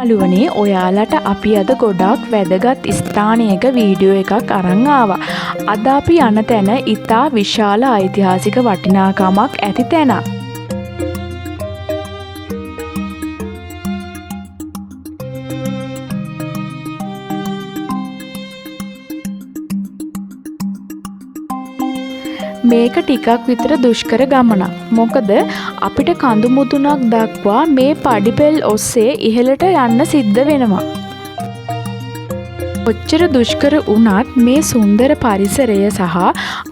යාළුවනේ ඔයාලට අපි අද ගොඩාක් වැදගත් ස්ථානයක වීඩියෝ එකක් අරන් ආවා. අද අපි යන තැන ඉතා විශාල ඓතිහාසික වටිනාකමක් ඇති තැනක්. මේක ටිකක් විතර දුෂ්කර ගමනක්. මොකද අපිට කඳු මුදුනක් දක්වා මේ පඩිපෙල් ඔස්සේ ඉහළට යන්න සිද්ධ වෙනවා. ඔච්චර දුෂ්කර වුණත් මේ සුන්දර පරිසරය සහ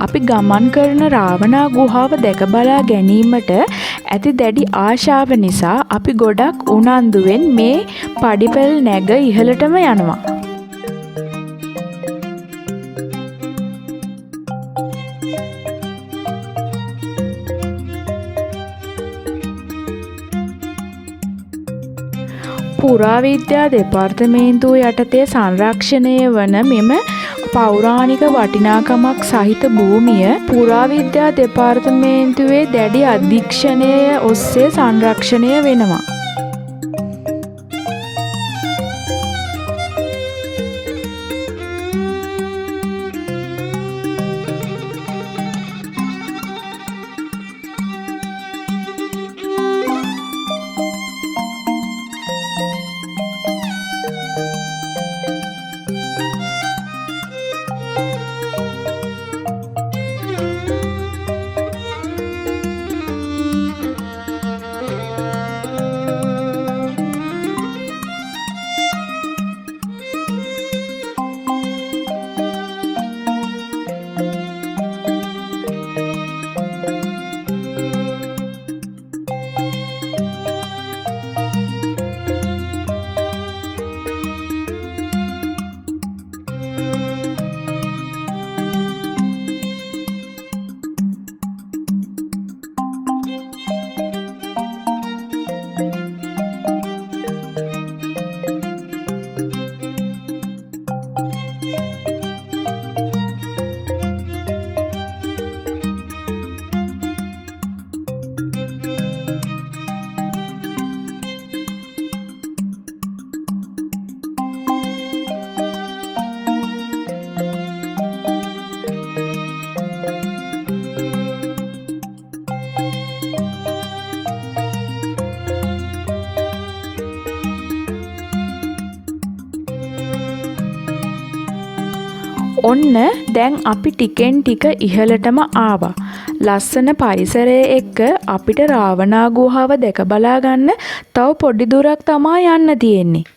අපි ගමන් කරන රාවණා ගුහාව දැක බලා ගැනීමට ඇති දැඩි ආශාව නිසා අපි ගොඩක් උනන්දුවෙන් මේ පඩිපෙල් නැග ඉහළටම යනවා. පුරාවිද්‍යා දෙපාර්තමේන්තුව යටතේ සංරක්ෂණය වන මෙම පෞරාණික වටිනාකමක් සහිත භූමිය පුරාවිද්‍යා දෙපාර්තමේන්තුවේ දැඩි අධීක්ෂණය ඔස්සේ සංරක්ෂණය වෙනවා. ඔන්න දැන් අපි ටිකෙන් ටික ඉහළටම ආවා. ලස්සන පරිසරය එක්ක අපිට රාවණා ගුහාව දැක බලා ගන්න තව පොඩි දුරක් තමයි යන්න තියෙන්නේ.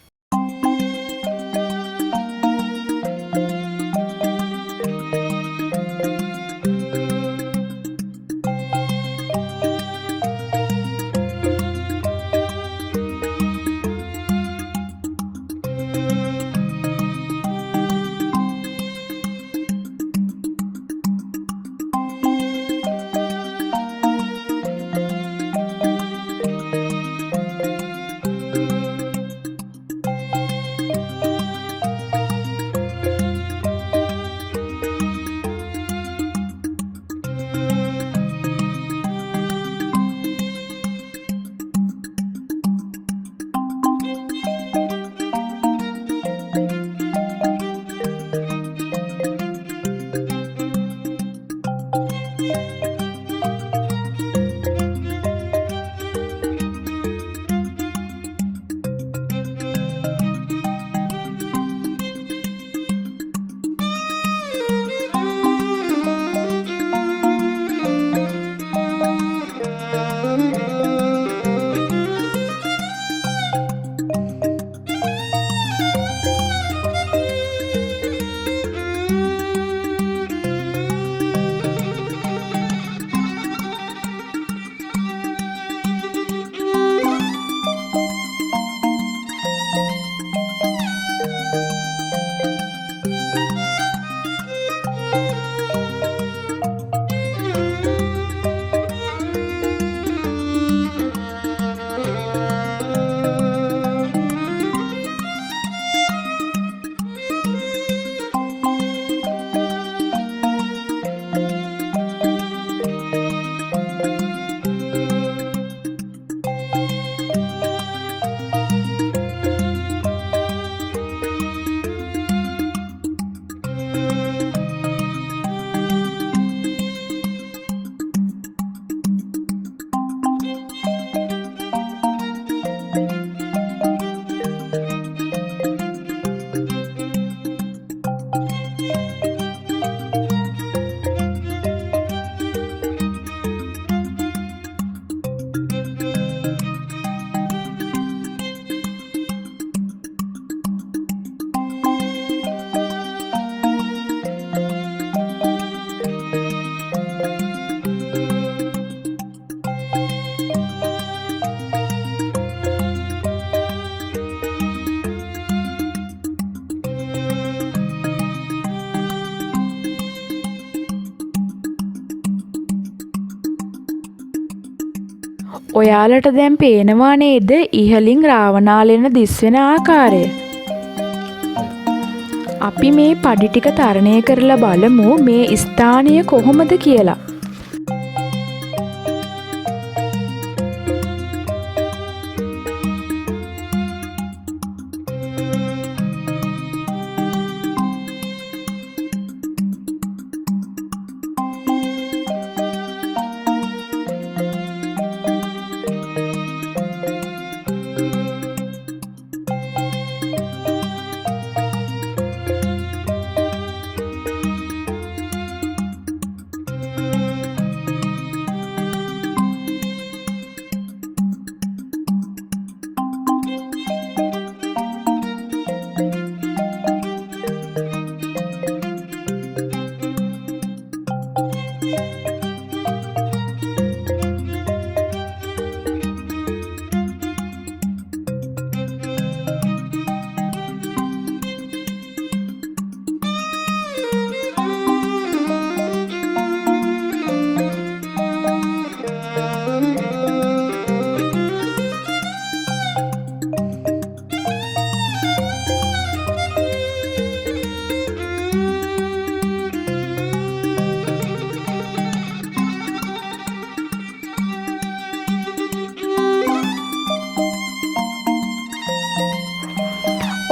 ඔයාලට දැන් පේනවා නේද ඉහලින් රාවණාලෙන දිස්වෙන ආකාරය? අපි මේ පඩි ටික තරණය කරලා බලමු මේ ස්ථානය කොහොමද කියලා.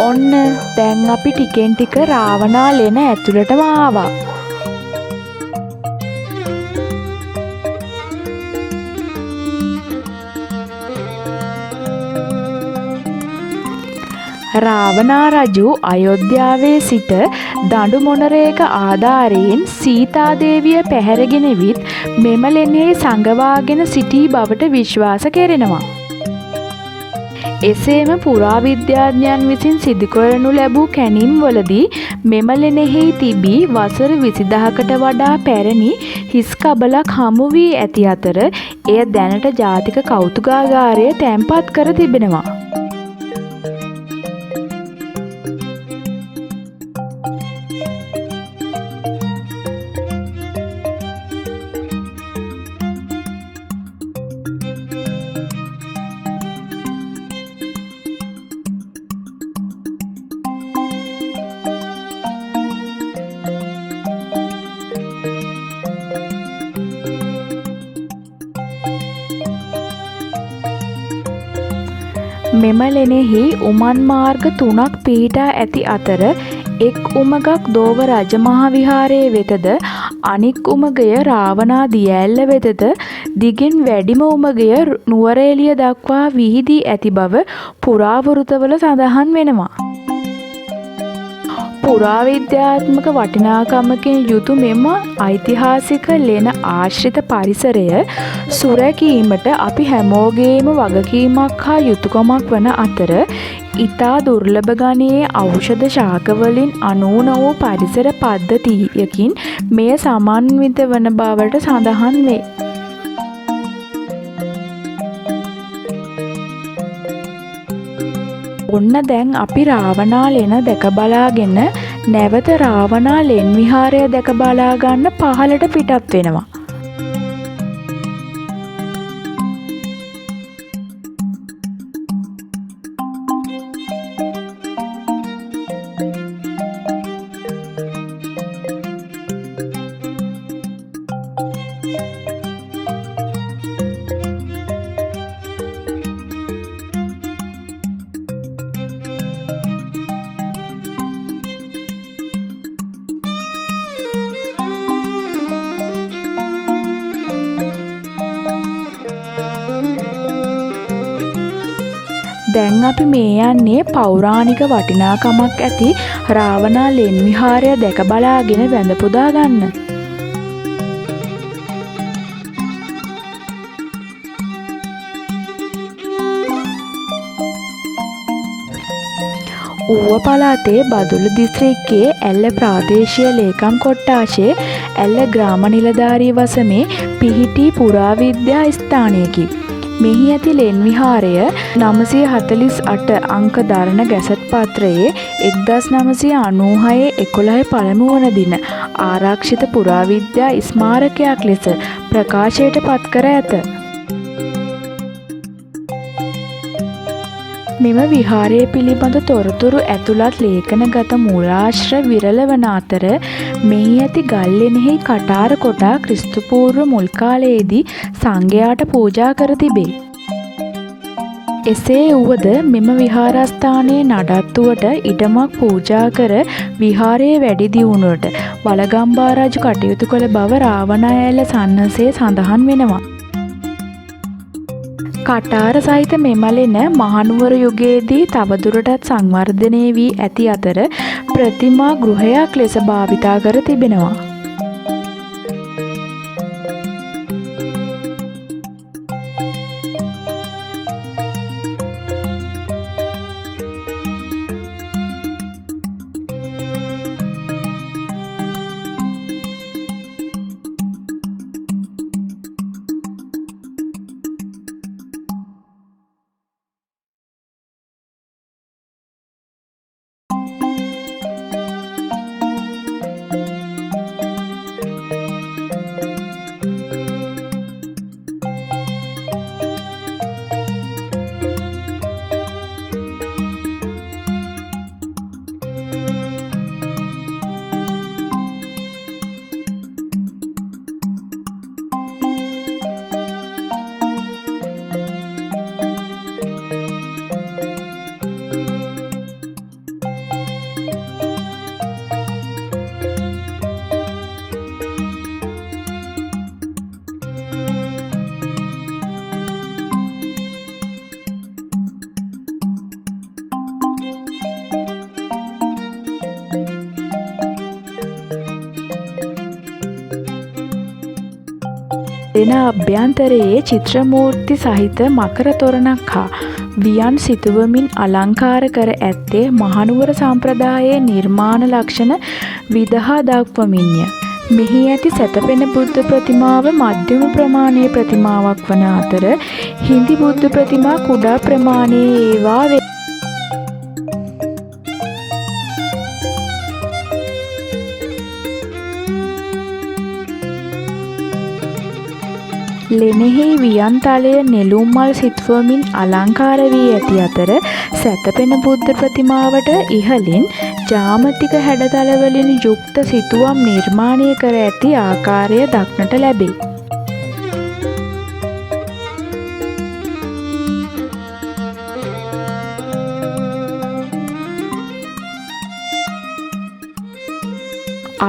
ඔන්න දැන් අපි ටිකෙන් ටික රාවණාලෙන ඇතුළටම ආවා. රාවණා රජු අයෝධ්‍යාවේ සිට දඬු මොණරේක ආධාරයෙන් සීතා දේවිය පැහැරගෙන විත් මෙම ලෙනෙහි සඟවාගෙන සිටි බවට විශ්වාස කෙරෙනවා. එසේම පුරාවිද්‍යාඥයන් විසින් සිදු කරනු ලැබූ කැණීම්වලදී මෙම ලෙනෙහි තිබී වසර 20000කට වඩා පැරණි හිස් කබලක් හමු වී ඇති අතර එය දැනට ජාතික කෞතුකාගාරයේ තැන්පත් කර තිබෙනවා. මෙම ලෙනෙහි උමන් මාර්ග 3ක් පිහිටා ඇති අතර එක් උමගක් දෝව රජමහා විහාරයේ වෙතද අනික් උමගය රාවණා දියඇල්ල වෙතද දිගෙන් වැඩිම උමගය නුවරඑළිය දක්වා විහිදී ඇති බව පුරාවෘතවල සඳහන් වෙනවා. පුරාවිද්‍යාත්මක වටිනාකමකින් යුතු මෙම ඓතිහාසික ලෙන ආශ්‍රිත පරිසරය සුරැකීමට අපි හැමෝගේම වගකීමක් හා යුතුකමක් වන අතර ඉතා දුර්ලභ ගණයේ ඖෂධ ශාකවලින් අනූන වූ පරිසර පද්ධතියකින් මෙය සමන්විත වන බවට සඳහන් වේ. ඔන්න දැන් අපි රාවණාලෙන දැක බලාගෙන නැවත රාවණාලෙන් විහාරය දැක බලා ගන්න පහළට පිටත් වෙනවා. දැන් අපි මේ යන්නේ පෞරාණික වටිනාකමක් ඇති රාවණා ලෙන් විහාරය දැක බලාගෙන වැඳ පුදා ගන්න. ඌව පළාතේ බදුල්ල දිස්ත්‍රික්කයේ ඇල්ල ප්‍රාදේශීය ලේකම් කොට්ටාශයේ ඇල්ල ග්‍රාම නිලධාරී වසමේ පිහිටි පුරාවිද්‍යා ස්ථානයකි. මෙහි ඇති ලෙන් විහාරය 948 අංක දරන ගැසට් පත්‍රයේ 1996 11 පළමු වන දින ආරක්ෂිත පුරාවිද්‍යා ස්මාරකයක් ලෙස ප්‍රකාශයට පත් කර ඇත. මෙම විහාරය පිළිබඳ තොරතුරු ඇතුළත් ලේඛනගත මූලාශ්‍ර විරල වන අතර මෙහි ඇති ගල්ලෙනෙහි කටාර කොටා ක්‍රිස්තුපූර්ව මුල් කාලයේදී සංඝයාට පූජා කර තිබේ. එසේ වුවද මෙම විහාරස්ථානයේ නඩත්තුවට ඉඩමක් පූජා කර විහාරයේ වැඩි දියුණුවට වළගම්බා රජු කටයුතු කළ බව රාවණාඇල්ල සන්නසේ සඳහන් වෙනවා. කටාර සහිත මෙමලෙන මහනුවර යුගයේදී තවදුරටත් සංවර්ධනය වී ඇති අතර ප්‍රතිමා ගෘහයක් ලෙස භාවිතා කර තිබෙනවා. දෙන අභ්‍යන්තරයේ චිත්‍රමූර්ති සහිත මකර තොරණක් හා වියන් සිතුවමින් අලංකාර කර ඇත්තේ මහනුවර සම්ප්‍රදායේ නිර්මාණ ලක්ෂණ විදහා දක්වමින්ය. මෙහි ඇති සැතපෙන බුද්ධ ප්‍රතිමාව මධ්‍යම ප්‍රමාණයේ ප්‍රතිමාවක් වන අතර හිඳි බුද්ධ ප්‍රතිමා කුඩා ප්‍රමාණයේ ඒවා වේ. ලෙනෙහි වියන්තලය නෙළුම් මල් සිතුවමින් අලංකාර වී ඇති අතර සැතපෙන බුද්ධ ප්‍රතිමාවට ඉහළින් ජාමතික හැඩතලවලින් යුක්ත සිතුවම් නිර්මාණය කර ඇති ආකාරය දක්නට ලැබේ.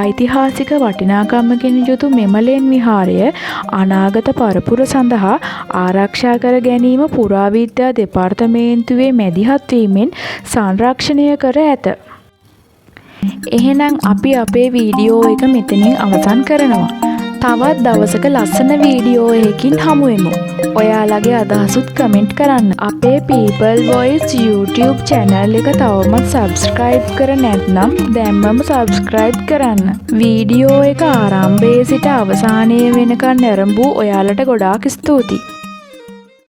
ඓතිහාසික වටිනාකමකින් යුතු මෙමලෙන් විහාරය අනාගත පරපුර සඳහා ආරක්ෂා කර ගැනීම පුරාවිද්‍යා දෙපාර්තමේන්තුවේ මැදිහත් වීමෙන් සංරක්ෂණය කර ඇත. එහෙනම් අපි අපේ වීඩියෝ එක මෙතනින් අවසන් කරනවා. තවත් දවසක ලස්සන වීඩියෝ එකකින් හමු වෙමු. ඔයාලගේ අදහසුත් කමෙන්ට් කරන්න. අපේ People Voice YouTube channel එක තවමත් subscribe කර නැත්නම් දැන්මම subscribe කරන්න. වීඩියෝ එක ආරම්භයේ සිට අවසානය වෙනකන් නැරඹූ ඔයාලට ගොඩාක් ස්තුතියි.